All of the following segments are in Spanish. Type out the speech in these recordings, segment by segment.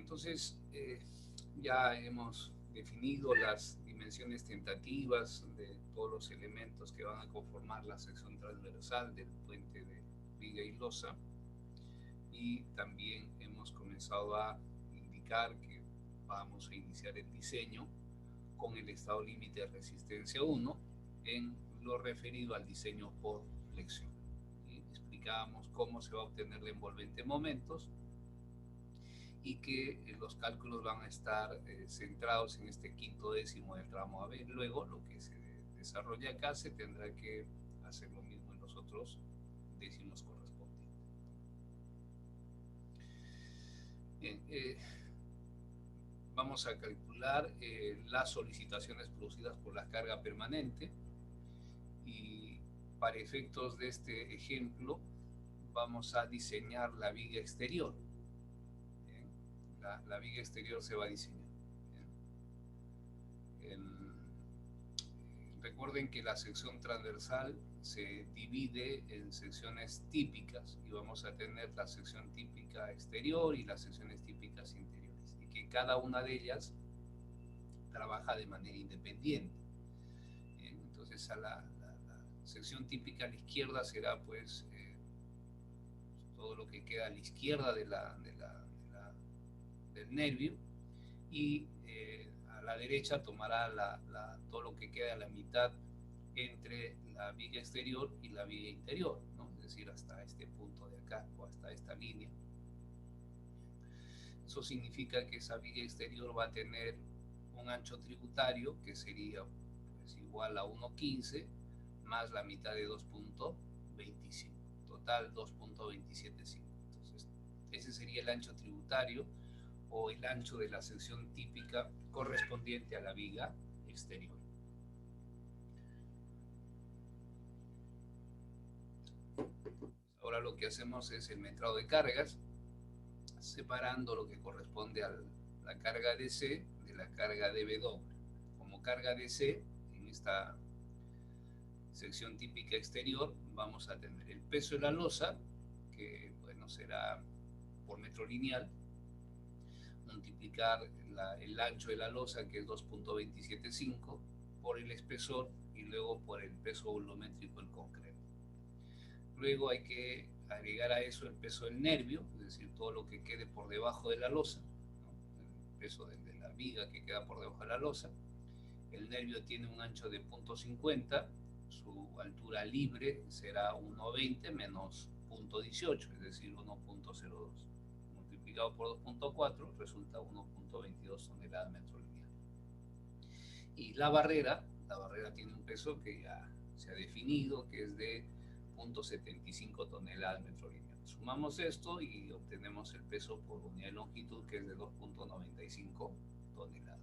entonces ya hemos definido las dimensiones tentativas de todos los elementos que van a conformar la sección transversal del puente de viga y losa, y también hemos comenzado a indicar que vamos a iniciar el diseño con el estado límite de resistencia 1 en lo referido al diseño por flexión. ¿Sí? Explicábamos cómo se va a obtener la envolvente en momentos y que los cálculos van a estar centrados en este quinto décimo del tramo AB. Luego, lo que se desarrolla acá se tendrá que hacer lo mismo en los otros décimos correspondientes. Bien, vamos a calcular las solicitaciones producidas por la carga permanente, y para efectos de este ejemplo vamos a diseñar la viga exterior. La viga exterior se va a diseñar. Recuerden que la sección transversal se divide en secciones típicas y vamos a tener la sección típica exterior y las secciones típicas interiores, y que cada una de ellas trabaja de manera independiente. Entonces a la sección típica a la izquierda será pues todo lo que queda a la izquierda del nervio, y a la derecha tomará todo lo que queda a la mitad entre la viga exterior y la viga interior, ¿no? Es decir, hasta este punto de acá o hasta esta línea. Eso significa que esa viga exterior va a tener un ancho tributario que sería pues, igual a 1,15 más la mitad de 2,25, total 2,275. Entonces, ese sería el ancho tributario o el ancho de la sección típica correspondiente a la viga exterior. Ahora lo que hacemos es el metrado de cargas, separando lo que corresponde a la carga DC de la carga dB doble. Como carga DC, en esta sección típica exterior, vamos a tener el peso de la losa, que bueno, será por metro lineal, multiplicar el ancho de la losa, que es 2,275, por el espesor y luego por el peso volumétrico del concreto. Luego hay que agregar a eso el peso del nervio, es decir, todo lo que quede por debajo de la losa, ¿no? El peso de la viga que queda por debajo de la losa. El nervio tiene un ancho de 0,50, su altura libre será 1,20 menos 0,18, es decir, 1,02. Multiplicado por 2,4 resulta 1,22 toneladas metro lineal. Y la barrera tiene un peso que ya se ha definido, que es de 0,75 toneladas metro lineal. Sumamos esto y obtenemos el peso por unidad de longitud, que es de 2,95 toneladas.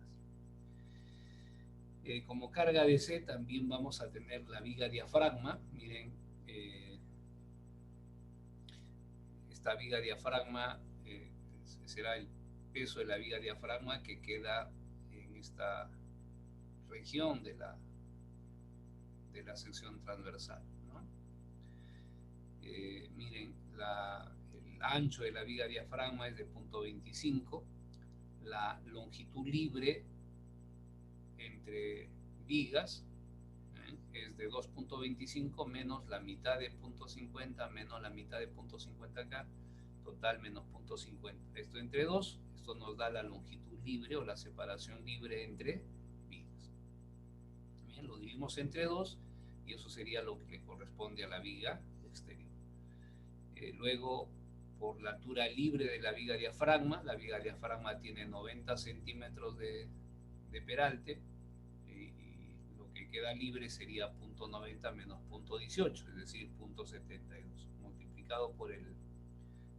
Como carga DC también vamos a tener la viga diafragma. Miren, esta viga diafragma será el peso de la viga diafragma que queda en esta región de la sección transversal, ¿no? Miren, el ancho de la viga diafragma es de 0,25, la longitud libre entre vigas es de 2,25 menos la mitad de 0,50 menos la mitad de 0,50 acá, total menos 0,50. Esto entre 2, esto nos da la longitud libre o la separación libre entre vigas. Bien, lo dividimos entre 2 y eso sería lo que corresponde a la viga exterior. Luego, por la altura libre de la viga diafragma tiene 90 centímetros de peralte, y lo que queda libre sería 0,90 menos 0,18, es decir, 0,72. Multiplicado por el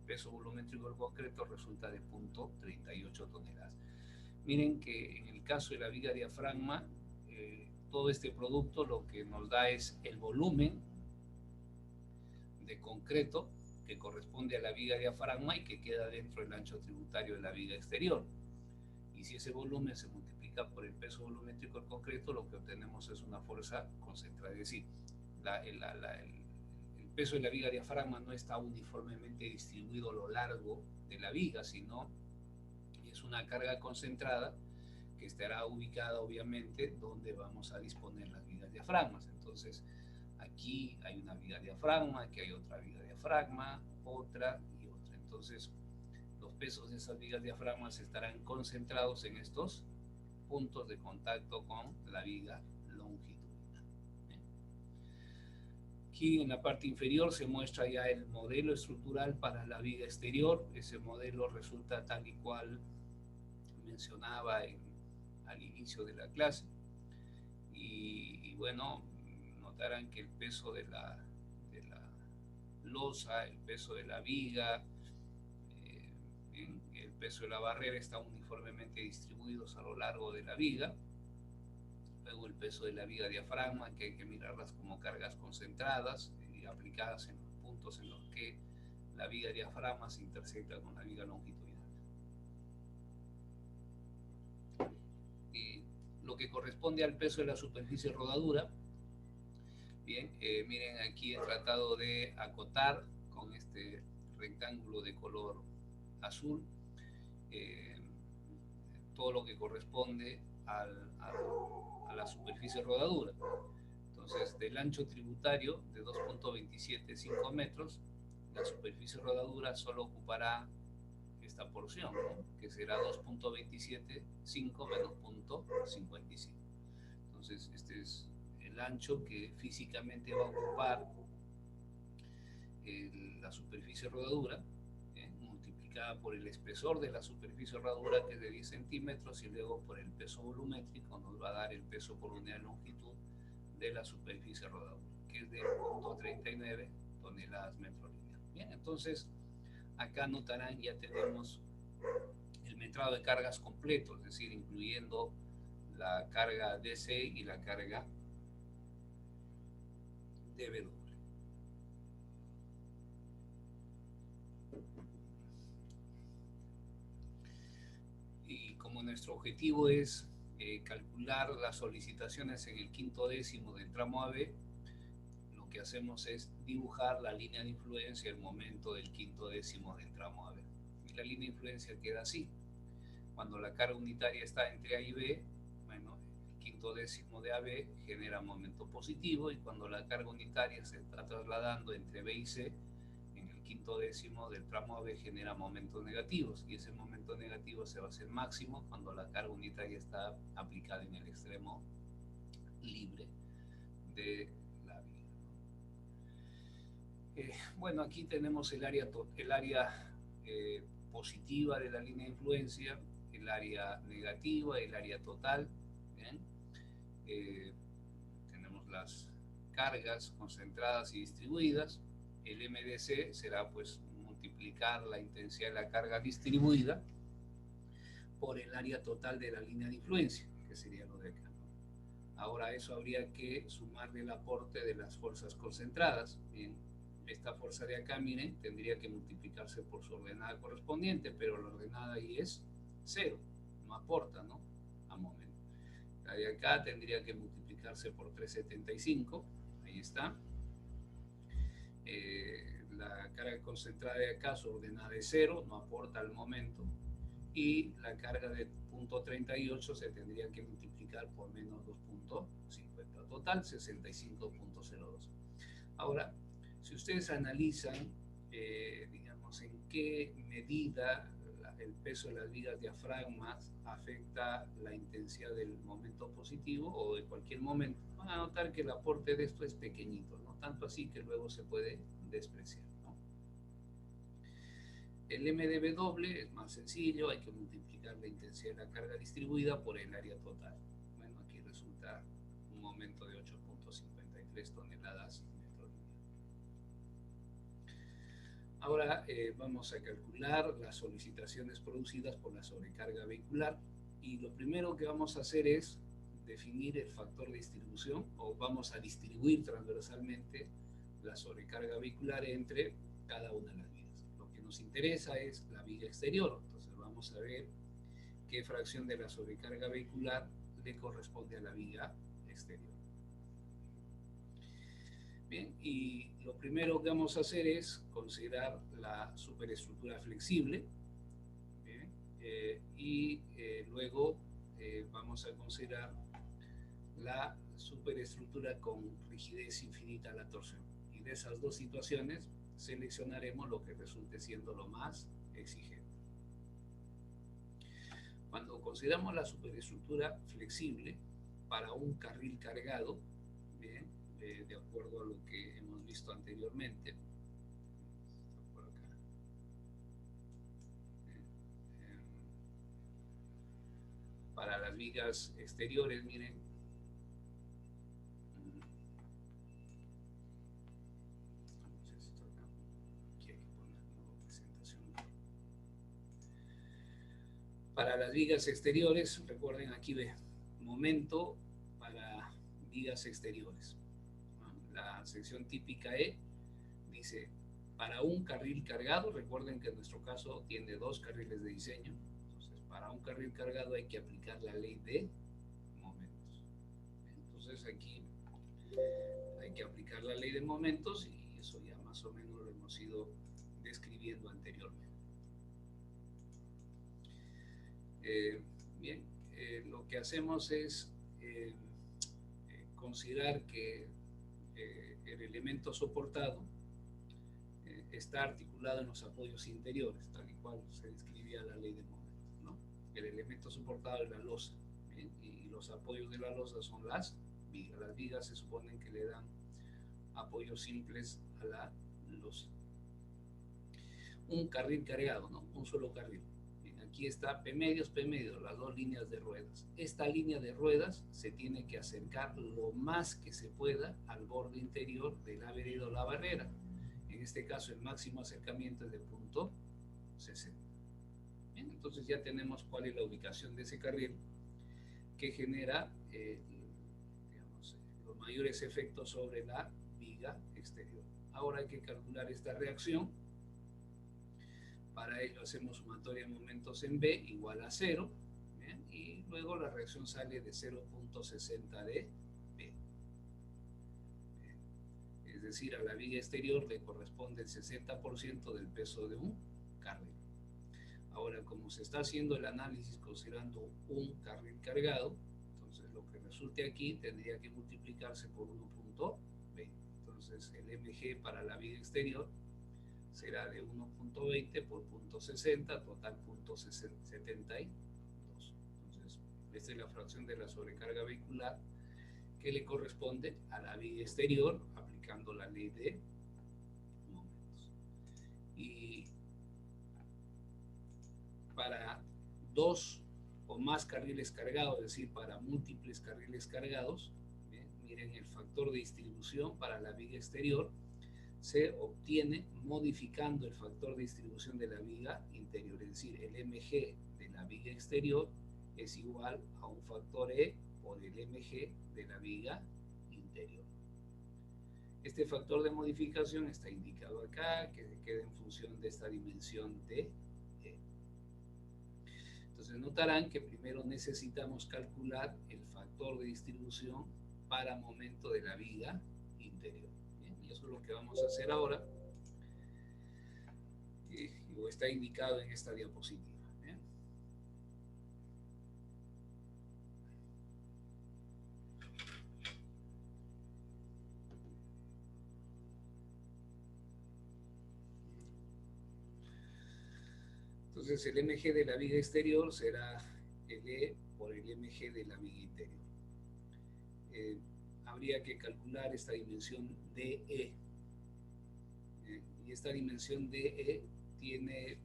peso volumétrico del concreto resulta de 0,38 toneladas. Miren que en el caso de la viga diafragma, todo este producto lo que nos da es el volumen de concreto que corresponde a la viga diafragma y que queda dentro del ancho tributario de la viga exterior. Y si ese volumen se multiplica por el peso volumétrico del concreto, lo que obtenemos es una fuerza concentrada. Es decir, el peso de la viga diafragma no está uniformemente distribuido a lo largo de la viga, sino es una carga concentrada que estará ubicada obviamente donde vamos a disponer las vigas diafragmas. Entonces aquí hay una viga diafragma, aquí hay otra viga diafragma, otra y otra. Entonces los pesos de esas vigas diafragmas estarán concentrados en estos puntos de contacto con la viga longitudinal. Aquí en la parte inferior se muestra ya el modelo estructural para la viga exterior. Ese modelo resulta tal y cual mencionaba al inicio de la clase. Y bueno, notarán que el peso de la losa, el peso de la viga, el peso de la barrera están uniformemente distribuidos a lo largo de la viga. Luego el peso de la viga diafragma, que hay que mirarlas como cargas concentradas y aplicadas en los puntos en los que la viga diafragma se intersecta con la viga longitudinal. Y lo que corresponde al peso de la superficie rodadura, bien, miren, aquí he tratado de acotar con este rectángulo de color azul todo lo que corresponde a la superficie rodadura. Entonces, del ancho tributario de 2.275 metros, la superficie rodadura solo ocupará esta porción, ¿no? Que será 2.275 menos 0.55. Entonces, este es el ancho que físicamente va a ocupar la superficie rodadura, multiplicada por el espesor de la superficie rodadura, que es de 10 centímetros, y luego por el peso volumétrico nos va a dar el peso por unidad de longitud de la superficie rodadura, que es de 0.39 toneladas metro lineal. Bien, entonces acá notarán, ya tenemos el metrado de cargas completo, es decir, incluyendo la carga DC y la carga DW. Y como nuestro objetivo es calcular las solicitaciones en el quinto décimo del tramo AB, lo que hacemos es dibujar la línea de influencia al momento del quinto décimo del tramo AB. Y la línea de influencia queda así. Cuando la carga unitaria está entre A y B, bueno, el quinto décimo de AB genera momento positivo, y cuando la carga unitaria se está trasladando entre B y C, en el quinto décimo del tramo AB genera momentos negativos, y ese momento negativo se va a hacer máximo cuando la carga unitaria está aplicada en el extremo libre de la vía. Bueno, aquí tenemos el área positiva de la línea de influencia, el área negativa, el área total. ¿Bien? Tenemos las cargas concentradas y distribuidas. El MDC será pues multiplicar la intensidad de la carga distribuida por el área total de la línea de influencia, que sería lo de acá, ¿no? Ahora, eso habría que sumarle el aporte de las fuerzas concentradas. Bien, esta fuerza de acá, miren, tendría que multiplicarse por su ordenada correspondiente, pero la ordenada ahí es 0, no aporta, ¿no? A momento. La de acá tendría que multiplicarse por 375, ahí está. La carga concentrada de acá, su ordenada es 0, no aporta al momento. Y la carga de 0.38 se tendría que multiplicar por menos 2.50. Total, 65.02. Ahora, si ustedes analizan, digamos, en qué medida el peso de las vigas diafragmas afecta la intensidad del momento positivo o de cualquier momento, van a notar que el aporte de esto es pequeñito, no tanto así que luego se puede despreciar, ¿no? El MdV es más sencillo, hay que multiplicar la intensidad de la carga distribuida por el área total. Bueno, aquí resulta un momento de 8.53 toneladas metro lineal. Ahora vamos a calcular las solicitaciones producidas por la sobrecarga vehicular, y lo primero que vamos a hacer es definir el factor de distribución, o vamos a distribuir transversalmente la sobrecarga vehicular entre cada una de las vigas. Lo que nos interesa es la viga exterior, entonces vamos a ver qué fracción de la sobrecarga vehicular le corresponde a la viga exterior. Bien, y lo primero que vamos a hacer es considerar la superestructura flexible. Bien, y y luego vamos a considerar la superestructura con rigidez infinita a la torsión. Y de esas dos situaciones seleccionaremos lo que resulte siendo lo más exigente. Cuando consideramos la superestructura flexible para un carril cargado, bien, de acuerdo a lo que hemos visto anteriormente, por acá, para las vigas exteriores, miren, para las vigas exteriores, recuerden aquí ve, momento para vigas exteriores. La sección típica E dice, para un carril cargado, recuerden que en nuestro caso tiene dos carriles de diseño, entonces para un carril cargado hay que aplicar la ley de momentos. Entonces aquí hay que aplicar la ley de momentos y eso ya más o menos lo hemos ido describiendo anteriormente. Bien, lo que hacemos es considerar que el elemento soportado está articulado en los apoyos interiores, tal y cual se describía la ley de momentos, ¿no? El elemento soportado es la losa, ¿bien? Y los apoyos de la losa son las vigas. Las vigas se suponen que le dan apoyos simples a la losa. Un carril cargado, ¿no? Un solo carril. Aquí está P medios, las dos líneas de ruedas. Esta línea de ruedas se tiene que acercar lo más que se pueda al borde interior de la vereda o la barrera. En este caso el máximo acercamiento es de punto 60. Bien, entonces ya tenemos cuál es la ubicación de ese carril que genera digamos, los mayores efectos sobre la viga exterior. Ahora hay que calcular esta reacción. Para ello hacemos sumatoria de momentos en B igual a 0, ¿bien? Y luego la reacción sale de 0.60 de B. ¿Bien? Es decir, a la viga exterior le corresponde el 60% del peso de un carril. Ahora, como se está haciendo el análisis considerando un carril cargado, entonces lo que resulte aquí tendría que multiplicarse por 1.20. Entonces el mg para la viga exterior será de 1.20 por 0.60, total 0.72. Entonces, esta es la fracción de la sobrecarga vehicular que le corresponde a la viga exterior aplicando la ley de momentos. Y para dos o más carriles cargados, es decir, para múltiples carriles cargados, ¿bien? Miren el factor de distribución para la viga exterior se obtiene modificando el factor de distribución de la viga interior, es decir, el mg de la viga exterior es igual a un factor E por el mg de la viga interior. Este factor de modificación está indicado acá, que queda en función de esta dimensión de E. Entonces notarán que primero necesitamos calcular el factor de distribución para momento de la viga interior. Y eso es lo que vamos a hacer ahora, y está indicado en esta diapositiva. ¿Bien? Entonces el mg de la viga exterior será el E por el mg de la viga interior. Habría que calcular esta dimensión DE. Y esta dimensión DE tiene,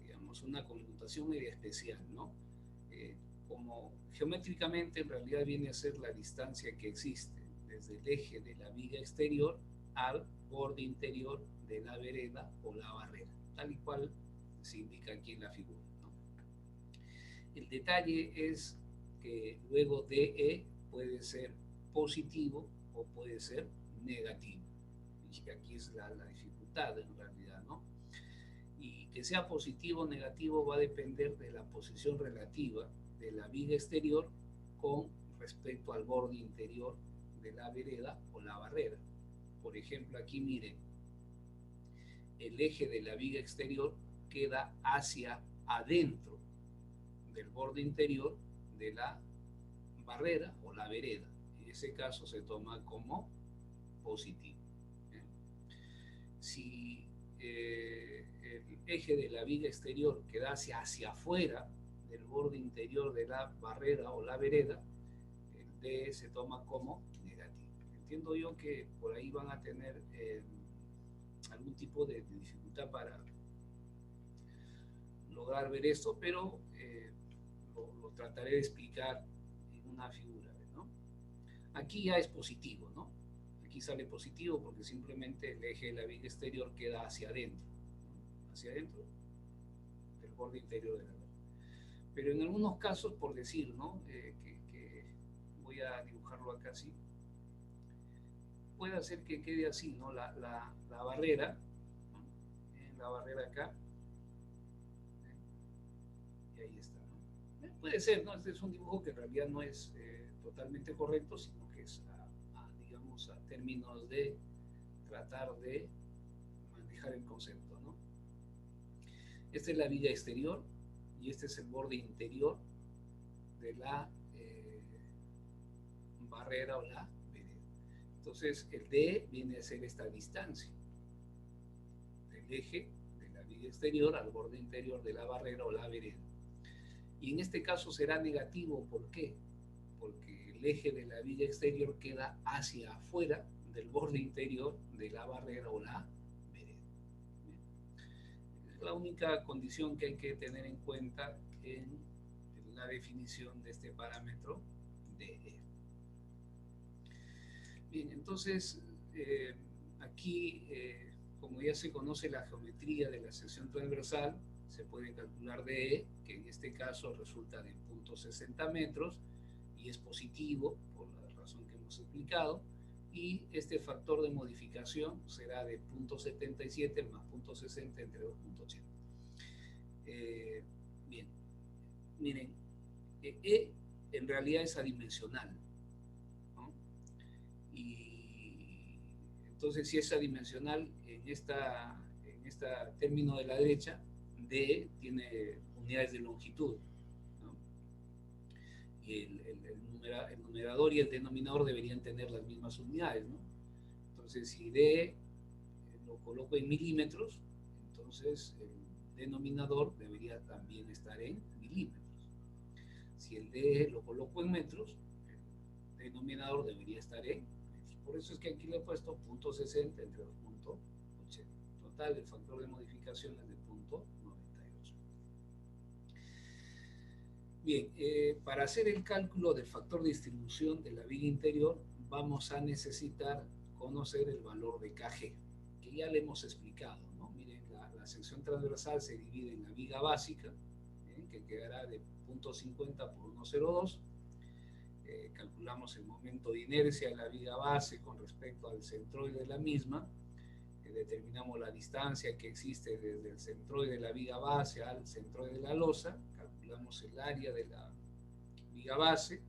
digamos, una connotación media especial, ¿no? Como geométricamente en realidad viene a ser la distancia que existe desde el eje de la viga exterior al borde interior de la vereda o la barrera, tal y cual se indica aquí en la figura, ¿no? El detalle es que luego DE puede ser positivo o puede ser negativo. Y aquí es la dificultad en realidad, ¿no? Y que sea positivo o negativo va a depender de la posición relativa de la viga exterior con respecto al borde interior de la vereda o la barrera. Por ejemplo, aquí miren, el eje de la viga exterior queda hacia adentro del borde interior de la barrera o la vereda. En ese caso se toma como positivo. Si el eje de la viga exterior quedase hacia afuera del borde interior de la barrera o la vereda, el D se toma como negativo. Entiendo yo que por ahí van a tener algún tipo de dificultad para lograr ver esto, pero lo trataré de explicar en una figura, ¿no? Aquí ya es positivo, ¿no? Aquí sale positivo porque simplemente el eje de la viga exterior queda hacia adentro, ¿no? Hacia adentro del borde interior de la barra. Pero en algunos casos, por decir, ¿no? Que voy a dibujarlo acá así, puede hacer que quede así, ¿no? La barrera, ¿no? En la barrera acá, y ahí está, ¿no? Puede ser, ¿no? Este es un dibujo que en realidad no es totalmente correcto, sino que es digamos, a términos de tratar de manejar el concepto, ¿no? Esta es la viga exterior y este es el borde interior de la barrera o la vereda. Entonces, el D viene a ser esta distancia del eje de la viga exterior al borde interior de la barrera o la vereda. Y en este caso será negativo, ¿por qué? Porque el eje de la viga exterior queda hacia afuera del borde interior de la barrera o la vereda. Es la única condición que hay que tener en cuenta en la definición de este parámetro DE. Bien, entonces aquí, como ya se conoce la geometría de la sección transversal, se puede calcular DE, que en este caso resulta de 0.60 metros, y es positivo por la razón que hemos explicado, y este factor de modificación será de 0.77 más 0.60 entre 2.80. Bien, miren, E en realidad es adimensional, ¿no? Y entonces si es adimensional en este término de la derecha, D tiene unidades de longitud, ¿no? Y el numerador y el denominador deberían tener las mismas unidades, ¿no? Entonces, si D lo coloco en milímetros, entonces el denominador debería también estar en milímetros. Si el D lo coloco en metros, el denominador debería estar en metros. Por eso es que aquí le he puesto 0.60 entre 2.80. Total, el factor de modificación es de 0.98. Bien, para hacer el cálculo del factor de distribución de la viga interior, vamos a necesitar conocer el valor de KG, que ya le hemos explicado, ¿no? Miren, la sección transversal se divide en la viga básica, que quedará de 0.50 por 1,02. Calculamos el momento de inercia de la viga base con respecto al centroide de la misma, determinamos la distancia que existe desde el centroide de la viga base al centroide de la losa, calculamos el área de la viga base,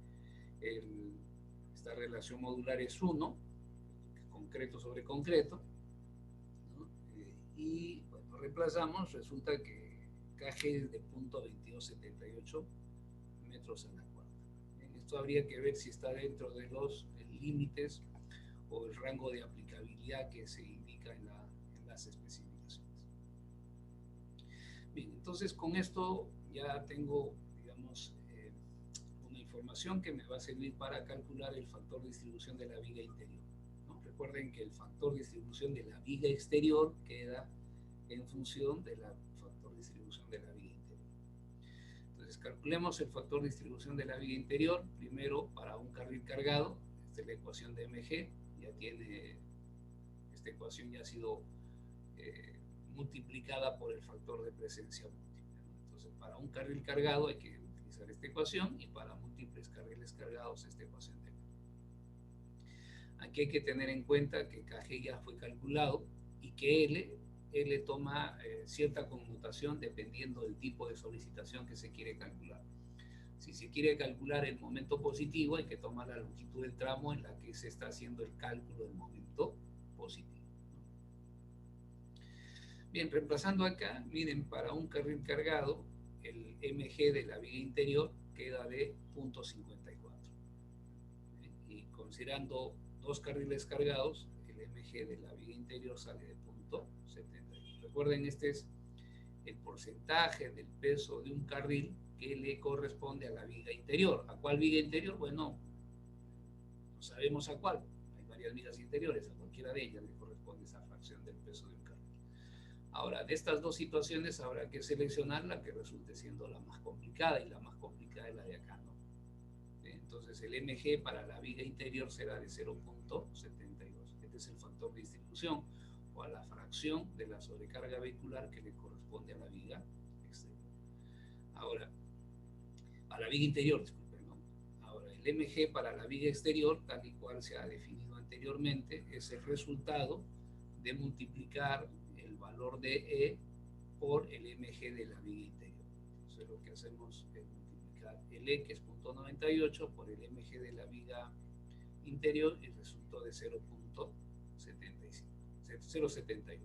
esta relación modular es 1, concreto sobre concreto, ¿no? Y cuando reemplazamos resulta que KG es de 0.2278 metros a la cuarta. Esto habría que ver si está dentro de los límites o el rango de aplicabilidad que se indica en las especificaciones. Bien, entonces con esto ya tengo, digamos, una información que me va a servir para calcular el factor de distribución de la viga interior, ¿no? Recuerden que el factor de distribución de la viga exterior queda en función del factor de distribución de la viga interior. Entonces calculemos el factor de distribución de la viga interior, primero para un carril cargado. Esta es la ecuación de MG, ya tiene, esta ecuación ya ha sido multiplicada por el factor de presencia múltiple, ¿no? Entonces para un carril cargado hay que utilizar esta ecuación, y para múltiples carriles cargados esta ecuación de MG. Aquí hay que tener en cuenta que KG ya fue calculado y que L toma cierta conmutación dependiendo del tipo de solicitación que se quiere calcular. Si se quiere calcular el momento positivo, hay que tomar la longitud del tramo en la que se está haciendo el cálculo del momento positivo. Bien, reemplazando acá, miren, para un carril cargado, el MG de la viga interior queda de 0.54. Y considerando dos carriles cargados, el MG de la viga interior sale de 0.70. Recuerden, este es el porcentaje del peso de un carril que le corresponde a la viga interior. ¿A cuál viga interior? Bueno, no sabemos a cuál. Hay varias vigas interiores, a cualquiera de ellas le corresponde esa fracción del peso de un carril. Ahora, de estas dos situaciones habrá que seleccionar la que resulte siendo la más complicada, y la más complicada es la de acá, ¿no? Entonces el MG para la viga interior será de 0.72. Este es el factor de distribución o a la fracción de la sobrecarga vehicular que le corresponde a la viga exterior. Ahora, a la viga interior, disculpen, ¿no? Ahora, el MG para la viga exterior, tal y cual se ha definido anteriormente, es el resultado de multiplicar el valor de E por el MG de la viga interior. Entonces lo que hacemos es multiplicar el E, que es 0.98, por el MG de la viga interior, y resultó de 0.71.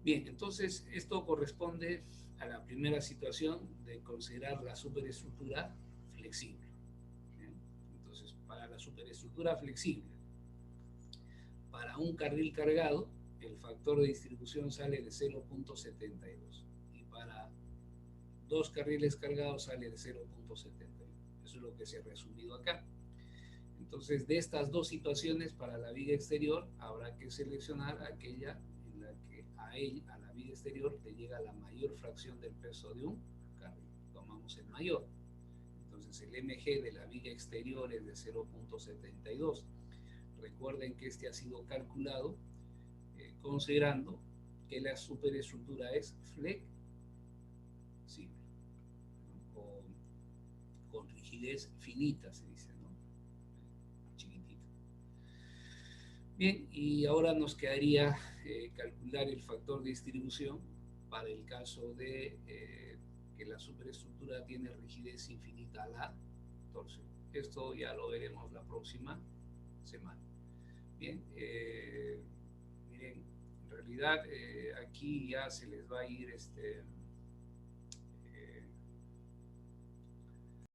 Bien, entonces esto corresponde a la primera situación de considerar la superestructura flexible. ¿Bien? Entonces, para la superestructura flexible, para un carril cargado, el factor de distribución sale de 0.72, y para dos carriles cargados sale de 0.71. Eso es lo que se ha resumido acá. Entonces, de estas dos situaciones, para la viga exterior habrá que seleccionar aquella en la que a la viga exterior le llega la mayor fracción del peso de un carril. Tomamos el mayor. Entonces el MG de la viga exterior es de 0.72. Recuerden que este ha sido calculado considerando que la superestructura es flexible, ¿no? Con rigidez finita, se dice, ¿no? Chiquitita. Bien, y ahora nos quedaría calcular el factor de distribución para el caso de que la superestructura tiene rigidez infinita a la torsión. Esto ya lo veremos la próxima semana. Bien, miren, en realidad aquí ya se les va a ir